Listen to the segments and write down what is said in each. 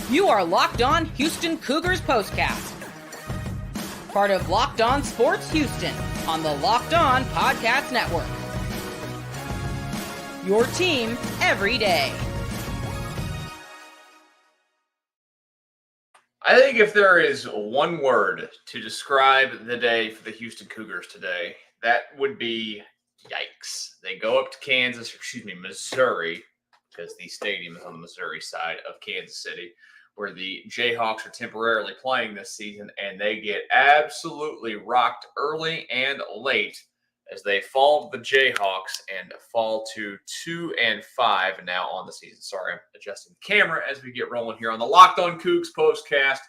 You are Locked On Houston Cougars Postcast, part of Locked On Sports Houston on the Locked On Podcast Network. Your team every day. I think if there is one word to describe the day for the Houston Cougars today, that would be yikes. They go up to Missouri, because the stadium is on the Missouri side of Kansas City, where the Jayhawks are temporarily playing this season, and they get absolutely rocked early and late as they fall to the Jayhawks and fall to 2-5 now on the season. Sorry, I'm adjusting the camera as we get rolling here on the Locked On Coogs Postcast.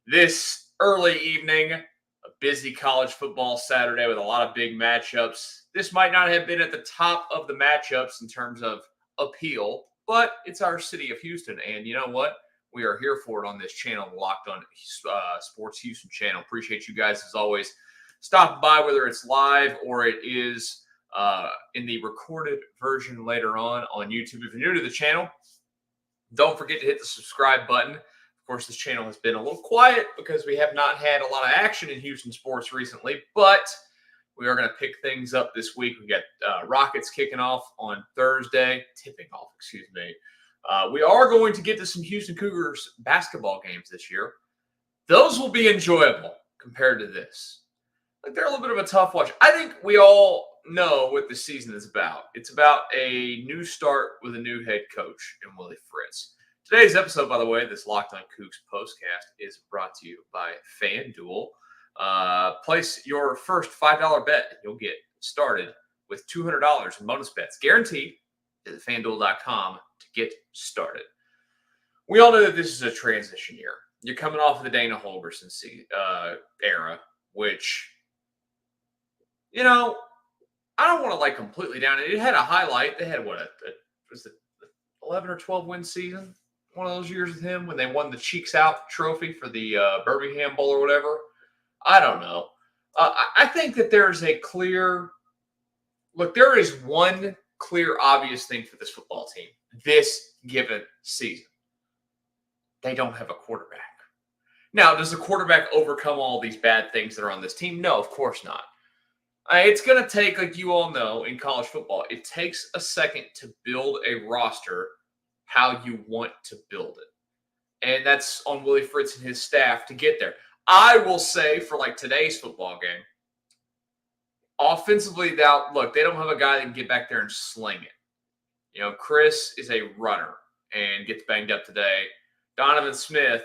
This early evening, a busy college football Saturday with a lot of big matchups. This might not have been at the top of the matchups in terms of appeal, but it's our city of Houston, and you know what? We are here for it on this channel, the Locked On Sports Houston channel. Appreciate you guys, as always, stopping by, whether it's live or it is in the recorded version later on YouTube. If you're new to the channel, don't forget to hit the subscribe button. Of course, this channel has been a little quiet because we have not had a lot of action in Houston sports recently, but we are going to pick things up this week. We got Rockets kicking off on Thursday, tipping off, excuse me. We are going to get to some Houston Cougars basketball games this year. Those will be enjoyable compared to this. Like, they're a little bit of a tough watch. I think we all know what the season is about. It's about a new start with a new head coach in Willie Fritz. Today's episode, by the way, this Locked On Coogs Postcast, is brought to you by FanDuel. Place your first $5 bet. You'll get started with $200 in bonus bets, guaranteed. Visit FanDuel.com to get started. We all know that this is a transition year. You're coming off of the Dana Holgorsen era, which, you know, I don't want to completely down it. It had a highlight. They had was it 11 or 12 win season? One of those years with him when they won the Cheeks Out trophy for the Birmingham Bowl or whatever. I don't know. I think that there's a clear look. There is one clear, obvious thing for this football team this given season. They don't have a quarterback. Now, does the quarterback overcome all these bad things that are on this team? No, of course not. It's going to take, like you all know, in college football, it takes a second to build a roster how you want to build it. And that's on Willie Fritz and his staff to get there. I will say, for today's football game, offensively, now, look, they don't have a guy that can get back there and sling it. You know, Chris is a runner and gets banged up today. Donovan Smith,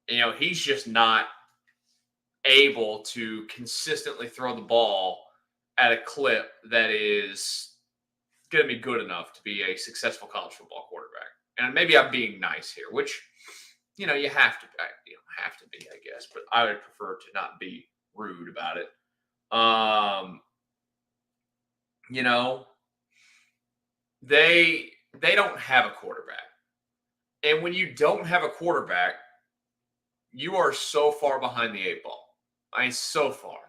you know, he's just not able to consistently throw the ball at a clip that is going to be good enough to be a successful college football quarterback. And maybe I'm being nice here, which, you know, you have to be, I guess. But I would prefer to not be rude about it. You know, they don't have a quarterback. And when you don't have a quarterback, you are so far behind the eight ball. I mean, so far.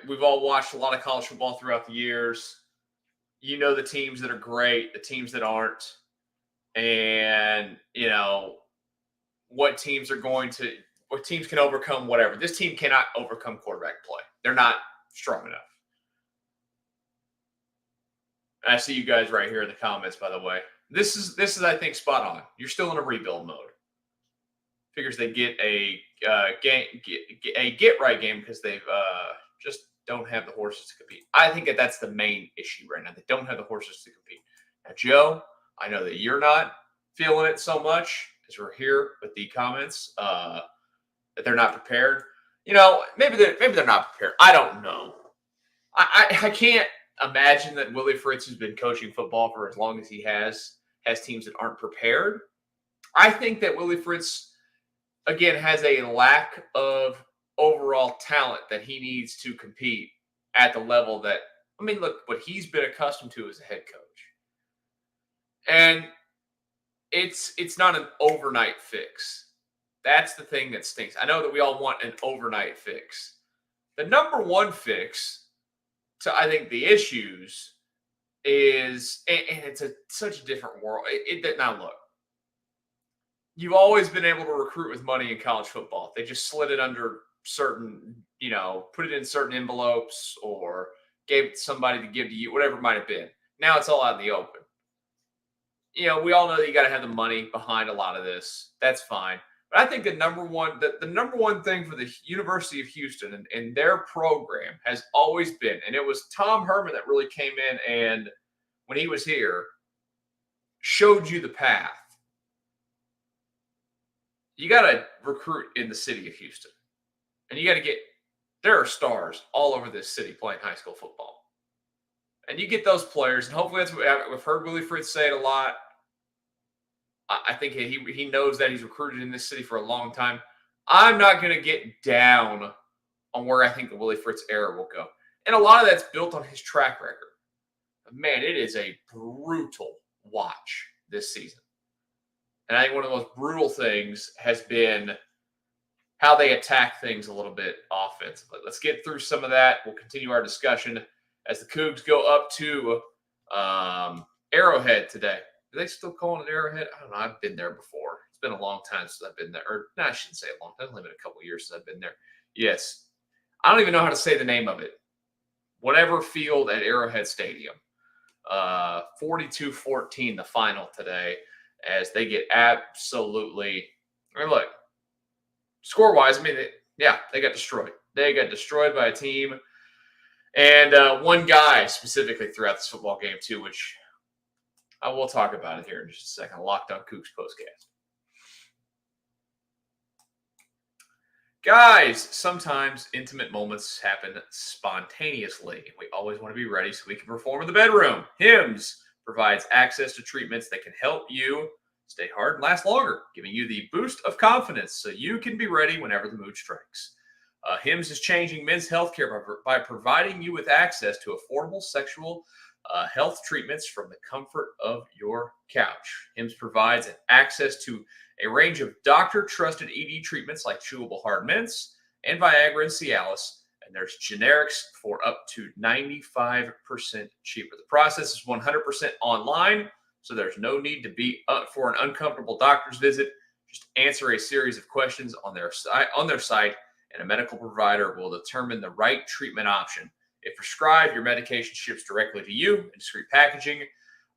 We've all watched a lot of college football throughout the years. You know the teams that are great, the teams that aren't, and, you know, what teams can overcome whatever. This team cannot overcome quarterback play. They're not strong enough. And I see you guys right here in the comments, by the way. This is I think, spot on. You're still in a rebuild mode. Figures they get a get-right game because they've just don't have the horses to compete. I think that's the main issue right now. They don't have the horses to compete. Now, Joe, I know that you're not feeling it so much as we're here with the comments that they're not prepared. You know, maybe they're not prepared. I don't know. I can't imagine that Willie Fritz has been coaching football for as long as he has teams that aren't prepared. I think that Willie Fritz, again, has a lack of overall talent that he needs to compete at the level that, I mean, look, what he's been accustomed to as a head coach. And it's not an overnight fix. That's the thing that stinks. I know that we all want an overnight fix. The number one fix to, I think, the issues is, and it's such a different world. Now, look, you've always been able to recruit with money in college football. They just slid it under certain, put it in certain envelopes or gave it to somebody to give to you, whatever it might have been. Now it's all out in the open. We all know that you got to have the money behind a lot of this. That's fine. But I think the number one thing for the University of Houston and their program has always been, and it was Tom Herman that really came in and when he was here, showed you the path. You got to recruit in the city of Houston. And you got to there are stars all over this city playing high school football. And you get those players, and hopefully that's what I've heard Willie Fritz say it a lot. I think he knows that he's recruited in this city for a long time. I'm not going to get down on where I think the Willie Fritz era will go. And a lot of that's built on his track record. Man, it is a brutal watch this season. And I think one of the most brutal things has been how they attack things a little bit offensively. Let's get through some of that. We'll continue our discussion as the Cougs go up to Arrowhead today. Do they still call it Arrowhead? I don't know. I've been there before. It's been a long time since I've been there. Or, no, I shouldn't say a long time. It's only been a couple of years since I've been there. Yes. I don't even know how to say the name of it. Whatever field at Arrowhead Stadium. 42-14, the final today, as they get absolutely – I mean, look, score-wise, they got destroyed. They got destroyed by a team. And one guy specifically throughout this football game, too, which – I will talk about it here in just a second. Locked On Coogs Postcast. Guys, sometimes intimate moments happen spontaneously. We always want to be ready so we can perform in the bedroom. Hims provides access to treatments that can help you stay hard and last longer, giving you the boost of confidence so you can be ready whenever the mood strikes. Hims is changing men's healthcare by providing you with access to affordable sexual health treatments from the comfort of your couch. Hims provides access to a range of doctor-trusted ED treatments like chewable hard mints and Viagra and Cialis, and there's generics for up to 95% cheaper. The process is 100% online, so there's no need to be up for an uncomfortable doctor's visit. Just answer a series of questions on their site, and a medical provider will determine the right treatment option. If prescribed, your medication ships directly to you in discreet packaging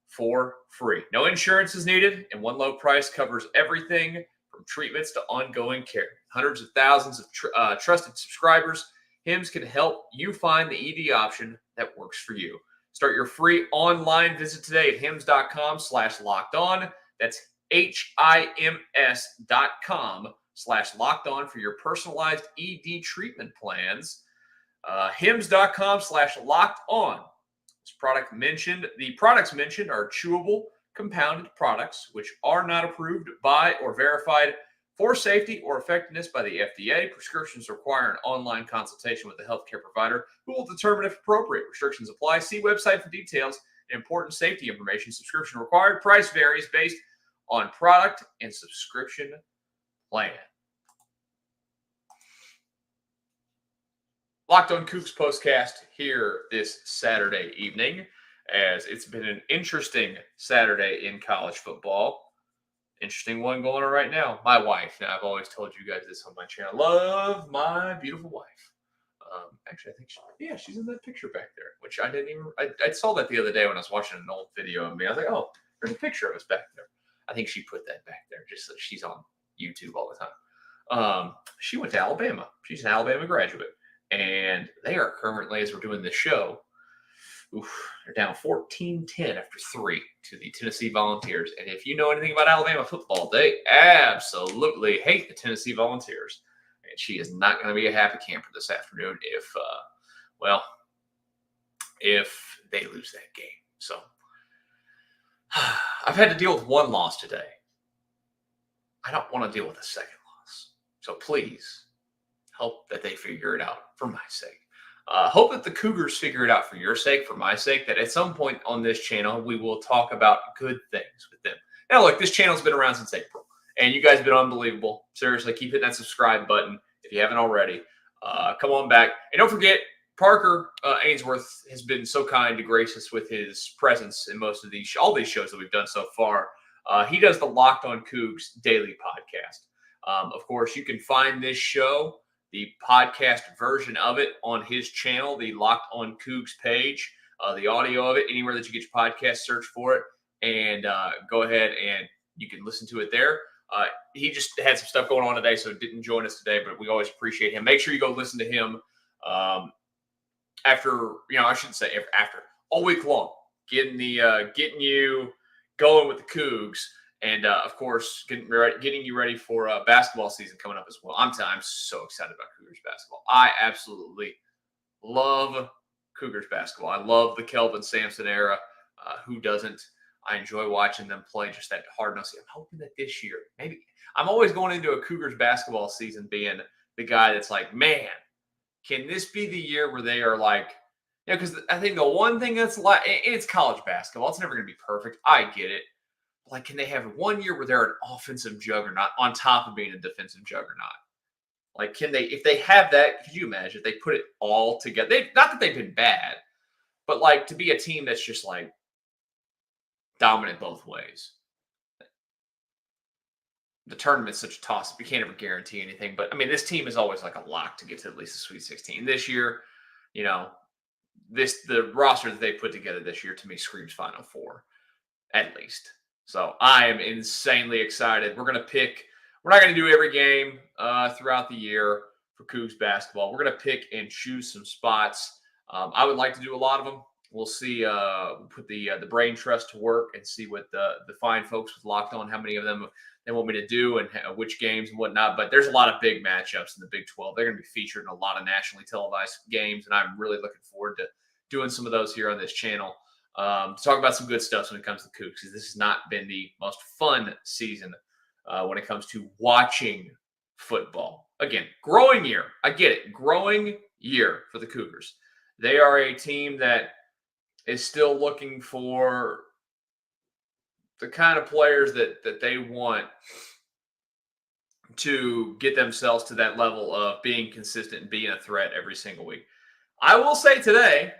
for free. No insurance is needed, and one low price covers everything from treatments to ongoing care. Hundreds of thousands of trusted subscribers, Hims can help you find the ED option that works for you. Start your free online visit today at hims.com/lockedon. That's HIMS.com/lockedon for your personalized ED treatment plans. Hims.com/lockedon. The products mentioned are chewable, compounded products, which are not approved by or verified for safety or effectiveness by the FDA. Prescriptions require an online consultation with a healthcare provider who will determine if appropriate. Restrictions apply. See website for details and important safety information. Subscription required. Price varies based on product and subscription plan. Locked On Coogs Postcast here this Saturday evening, as it's been an interesting Saturday in college football. Interesting one going on right now. My wife. Now, I've always told you guys this on my channel. Love my beautiful wife. Actually, I think she's in that picture back there, which I didn't even. I saw that the other day when I was watching an old video of me. I was like, oh, there's a picture of us back there. I think she put that back there just so she's on YouTube all the time. She went to Alabama. She's an Alabama graduate. And they are currently, as we're doing this show, they're down 14-10 after 3 to the Tennessee Volunteers. And if you know anything about Alabama football, they absolutely hate the Tennessee Volunteers. And she is not going to be a happy camper this afternoon if they lose that game. So I've had to deal with one loss today. I don't want to deal with a second loss. So please, hope that they figure it out for my sake. Hope that the Cougars figure it out for your sake, for my sake, that at some point on this channel, we will talk about good things with them. Now, look, this channel's been around since April, and you guys have been unbelievable. Seriously, keep hitting that subscribe button if you haven't already. Come on back. And don't forget, Parker Ainsworth has been so kind to grace us with his presence in most of all these shows that we've done so far. He does the Locked On Coogs daily podcast. Of course, you can find this show, the podcast version of it, on his channel, the Locked On Coogs page, the audio of it, anywhere that you get your podcast, search for it, and go ahead and you can listen to it there. He just had some stuff going on today, so didn't join us today, but we always appreciate him. Make sure you go listen to him after all week long, getting you going with the Cougs, and of course getting you ready for basketball season coming up as well. I'm so excited about Cougars basketball. I absolutely love Cougars basketball. I love the Kelvin Sampson era. Who doesn't? I enjoy watching them play just that hard-nosed. I'm hoping that this year, maybe I'm always going into a Cougars basketball season being the guy that's like, man, can this be the year where they are like, because I think the one thing that's like, it's college basketball. It's never going to be perfect. I get it. Like, can they have 1 year where they're an offensive juggernaut on top of being a defensive juggernaut? Like, can they, if they have that, could you imagine if they put it all together? Not that they've been bad, but like to be a team that's just like dominant both ways. The tournament's such a toss-up. You can't ever guarantee anything. But, I mean, this team is always like a lock to get to at least the Sweet 16. This year, the roster that they put together this year to me screams Final Four, at least. So I am insanely excited. We're not going to do every game throughout the year for Cougs basketball. We're going to pick and choose some spots. I would like to do a lot of them. We'll see. Put the brain trust to work and see what the fine folks with Locked On, how many of them they want me to do and which games and whatnot. But there's a lot of big matchups in the Big 12. They're going to be featured in a lot of nationally televised games, and I'm really looking forward to doing some of those here on this channel. To talk about some good stuff when it comes to Cougs, because this has not been the most fun season when it comes to watching football. Again, growing year. I get it. Growing year for the Cougars. They are a team that is still looking for the kind of players that they want to get themselves to that level of being consistent and being a threat every single week. I will say today,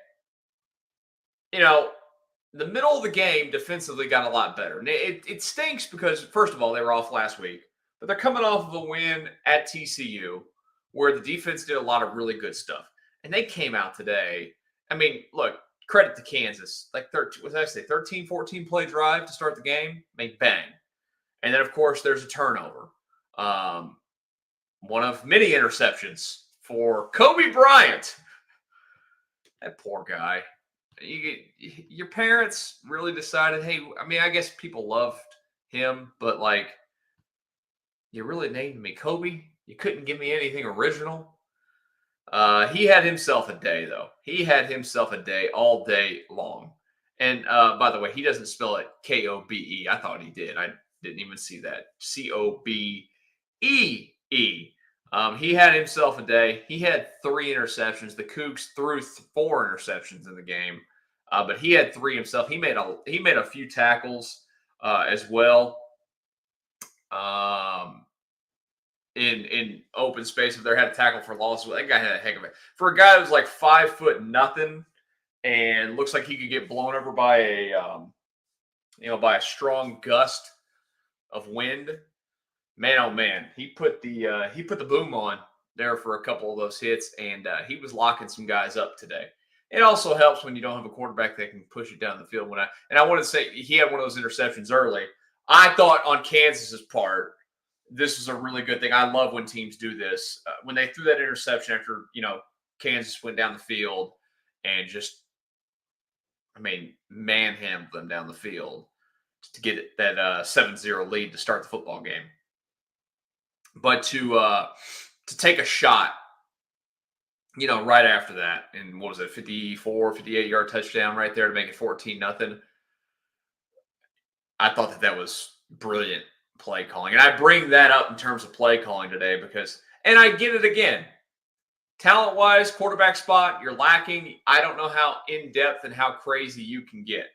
the middle of the game defensively got a lot better. And it stinks because, first of all, they were off last week, but they're coming off of a win at TCU where the defense did a lot of really good stuff. And they came out today. I mean, look, credit to Kansas. Like 13, 14 play drive to start the game. Bang. And then, of course, there's a turnover. One of many interceptions for Kobe Bryant. That poor guy. Your parents really decided, hey, I mean, I guess people loved him, but like, you really named me Kobe? You couldn't give me anything original? He had himself a day, though. He had himself a day all day long. And by the way, he doesn't spell it Kobe. I thought he did. I didn't even see that. Cobee. He had himself a day. He had 3 interceptions. The Cougs threw 4 interceptions in the game, but he had 3 himself. He made a few tackles as well. In open space, if they had a tackle for loss, that guy had a heck of it. For a guy who's like 5'0" and looks like he could get blown over by a strong gust of wind. Man, oh man, he put the boom on there for a couple of those hits, and he was locking some guys up today. It also helps when you don't have a quarterback that can push it down the field. I want to say he had one of those interceptions early. I thought on Kansas's part, this was a really good thing. I love when teams do this. When they threw that interception after, Kansas went down the field and just, manhandled them down the field to get that 7-0 lead to start the football game. But to take a shot, right after that, and what was it, 54, 58-yard touchdown right there to make it 14-0. I thought that was brilliant play calling. And I bring that up in terms of play calling today because, and I get it again, talent-wise, quarterback spot, you're lacking. I don't know how in-depth and how crazy you can get.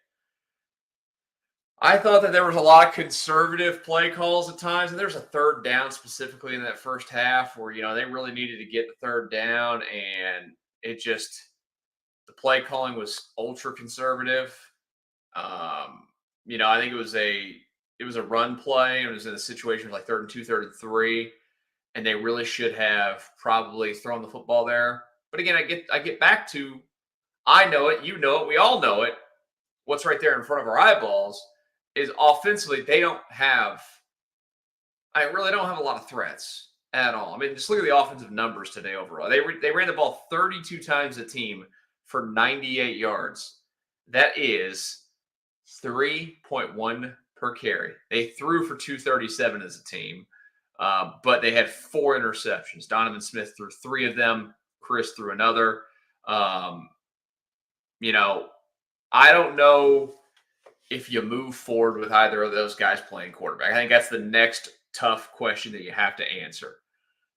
I thought that there was a lot of conservative play calls at times, and there's a third down specifically in that first half where, they really needed to get the third down, and it just The play calling was ultra conservative. I think it was a run play. It was in a situation like 3rd and 2, 3rd and 3, and they really should have probably thrown the football there. But again, I get back to, I know it, you know it, we all know it. What's right there in front of our eyeballs is offensively they really don't have a lot of threats at all. I mean, just look at the offensive numbers today overall. They ran the ball 32 times a team for 98 yards. That is 3.1 per carry. They threw for 237 as a team, but they had 4 interceptions. Donovan Smith threw 3 of them. Chris threw another. I don't know if you move forward with either of those guys playing quarterback. I think that's the next tough question that you have to answer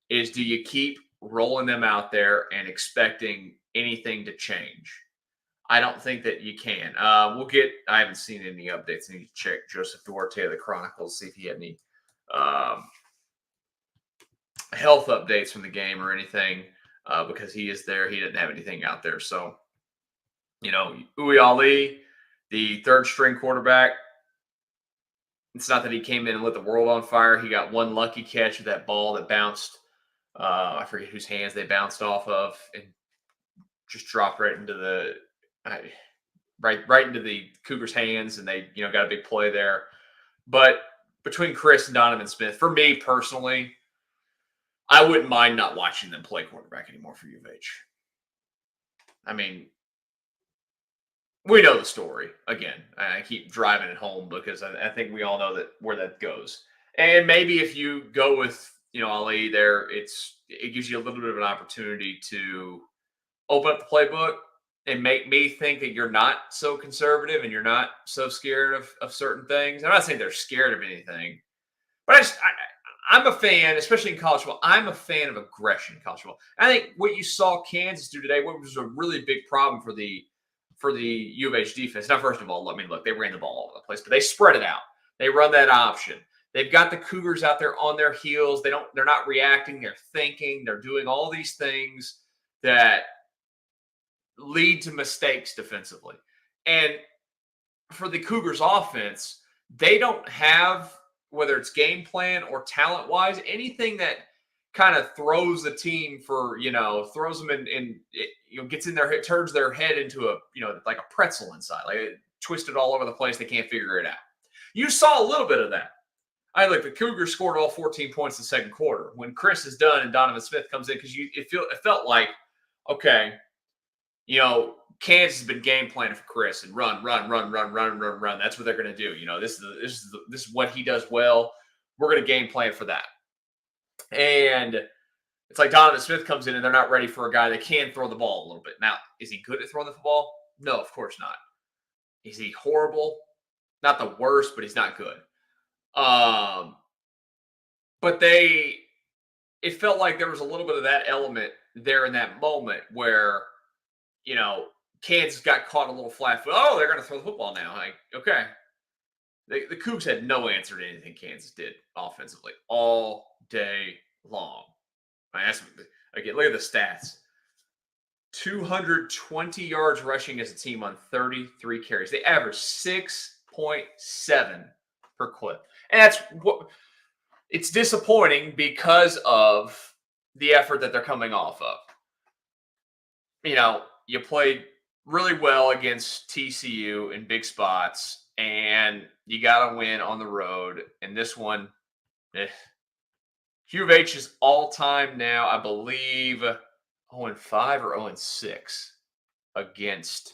is, do you keep rolling them out there and expecting anything to change? I don't think that you can. I haven't seen any updates. I need to check Joseph Duarte of the Chronicles, see if he had any health updates from the game or anything, because he is there. He didn't have anything out there. So, Uwe Ali, the 3rd string quarterback, it's not that he came in and lit the world on fire. He got one lucky catch with that ball that bounced. I forget whose hands they bounced off of and just dropped right into the Cougars' hands, and they got a big play there. But between Chris and Donovan Smith, for me personally, I wouldn't mind not watching them play quarterback anymore for U of H. I mean, we know the story. Again, I keep driving it home because I think we all know where that goes. And maybe if you go with Ali there, it gives you a little bit of an opportunity to open up the playbook and make me think that you're not so conservative and you're not so scared of certain things. I'm not saying they're scared of anything, but I'm a fan, especially in college football. I'm a fan of aggression in college football. I think what you saw Kansas do today, what was a really big problem for the U of H defense. Now, first of all, look, they ran the ball all over the place, but they spread it out. They run that option. They've got the Cougars out there on their heels. They're not reacting. They're thinking. They're doing all these things that lead to mistakes defensively. And for the Cougars offense, they don't have, whether it's game plan or talent-wise, anything that kind of throws the team throws them in gets in their head, turns their head into like a pretzel inside, like it twisted all over the place. They can't figure it out. You saw a little bit of that. The Cougars scored all 14 points in the second quarter when Chris is done and Donovan Smith comes in, because it felt like, okay, Kansas has been game planning for Chris and run. That's what they're going to do. This is what he does well. We're going to game plan for that. And it's like Donovan Smith comes in and they're not ready for a guy that can throw the ball a little bit. Now, is he good at throwing the football? No, of course not. Is he horrible? Not the worst, but he's not good. But it felt like there was a little bit of that element there in that moment where, Kansas got caught a little flat-footed. Oh, they're going to throw the football now. Like, okay. The Cougs had no answer to anything Kansas did offensively all day long. Again, look at the stats. 220 yards rushing as a team on 33 carries. They averaged 6.7 per clip. And it's disappointing because of the effort that they're coming off of. You played really well against TCU in big spots, and you got to win on the road. And this one, U of H is all-time now, I believe, 0-5 or 0-6 against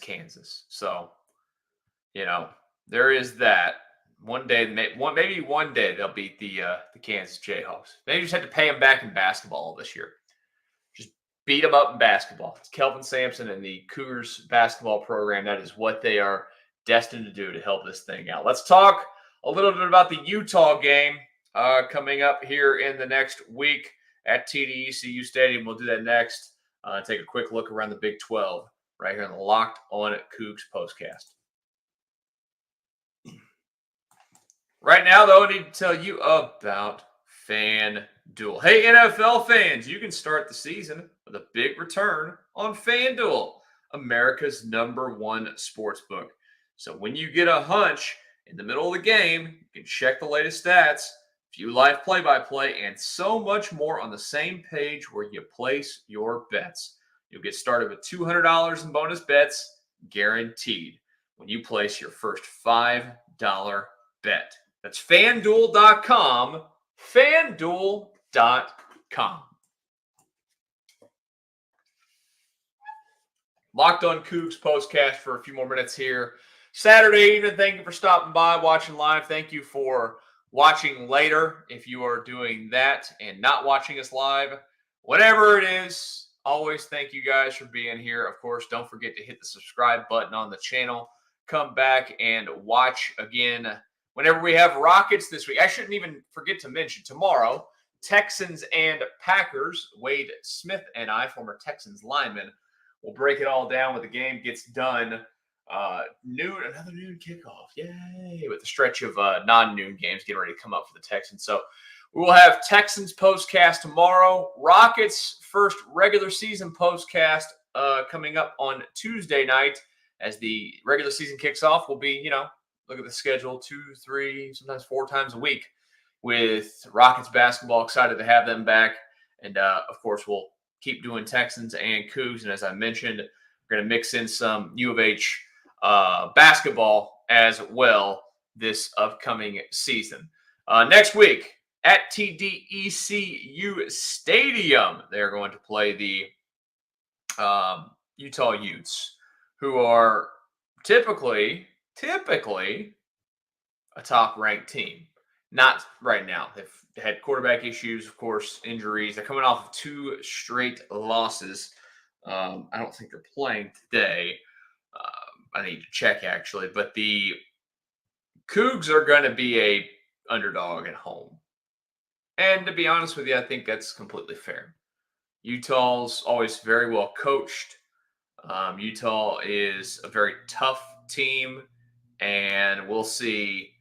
Kansas. So, there is that. Maybe one day they'll beat the Kansas Jayhawks. They just had to pay them back in basketball this year. Just beat them up in basketball. It's Kelvin Sampson and the Cougars basketball program. That is what they are destined to do to help this thing out. Let's talk a little bit about the Utah game coming up here in the next week at TD-ECU Stadium. We'll do that next. Take a quick look around the Big 12 right here on the Locked On Coogs Postcast. Right now, though, I need to tell you about FanDuel. Hey, NFL fans, you can start the season with a big return on FanDuel, America's #1 sportsbook. So when you get a hunch in the middle of the game, you can check the latest stats, view live play-by-play, and so much more on the same page where you place your bets. You'll get started with $200 in bonus bets guaranteed when you place your first $5 bet. That's FanDuel.com. FanDuel.com. Locked On Coogs Postcast for a few more minutes here. Saturday evening, thank you for stopping by, watching live. Thank you for watching later if you are doing that and not watching us live. Whatever it is, always thank you guys for being here. Of course, don't forget to hit the subscribe button on the channel. Come back and watch again whenever we have Rockets this week. I shouldn't even forget to mention tomorrow, Texans and Packers. Wade Smith and I, former Texans lineman, will break it all down when the game gets done. Another noon kickoff. Yay. With the stretch of non-noon games getting ready to come up for the Texans. So we will have Texans postcast tomorrow. Rockets first regular season postcast coming up on Tuesday night as the regular season kicks off. Will be, look at the schedule, 2, 3, sometimes 4 times a week with Rockets basketball. Excited to have them back. And, of course, we'll keep doing Texans and Cougs. And as I mentioned, we're going to mix in some U of H basketball as well this upcoming season. Next week at TDECU Stadium, they're going to play the Utah Utes, who are typically a top-ranked team. Not right now. They've had quarterback issues, of course, injuries. They're coming off of 2 straight losses. I don't think they're playing today. I need to check, actually. But the Cougs are going to be a underdog at home. And to be honest with you, I think that's completely fair. Utah's always very well coached. Utah is a very tough team. And we'll see,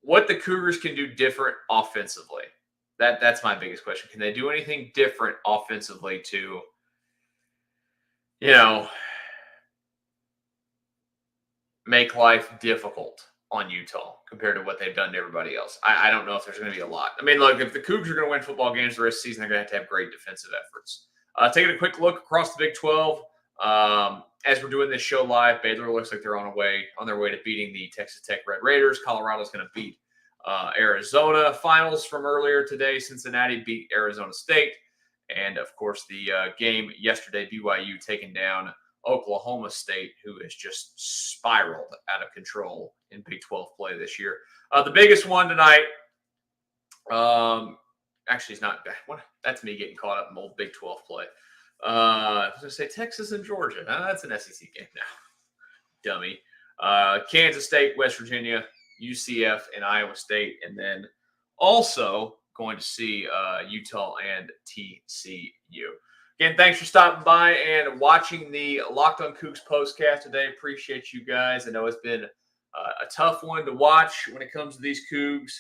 what the Cougars can do different offensively. That's my biggest question. Can they do anything different offensively to, make life difficult on Utah compared to what they've done to everybody else? I don't know if there's going to be a lot. I mean, look, if the Cougs are going to win football games the rest of the season, they're going to have great defensive efforts. Taking a quick look across the Big 12. As we're doing this show live, Baylor looks like they're on their way to beating the Texas Tech Red Raiders. Colorado's going to beat Arizona. Finals from earlier today, Cincinnati beat Arizona State. And, of course, the game yesterday, BYU taking down Oklahoma State, who has just spiraled out of control in Big 12 play this year. The biggest one tonight, actually, it's not – that's me getting caught up in old Big 12 play. I was going to say Texas and Georgia. That's an SEC game now. Dummy. Kansas State, West Virginia, UCF, and Iowa State. And then also going to see Utah and TCU. Again, thanks for stopping by and watching the Locked On Coogs Postcast today. Appreciate you guys. I know it's been a tough one to watch when it comes to these Cougs.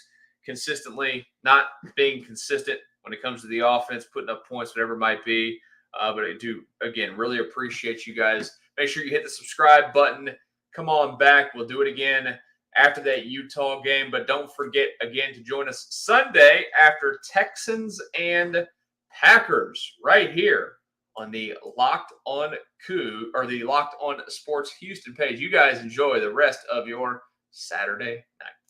Consistently not being consistent when it comes to the offense, putting up points, whatever it might be. But I do, again, really appreciate you guys. Make sure you hit the subscribe button. Come on back. We'll do it again after that Utah game. But don't forget, again, to join us Sunday after Texans and Packers right here on the Locked On Coug or the Locked On Sports Houston page. You guys enjoy the rest of your Saturday night.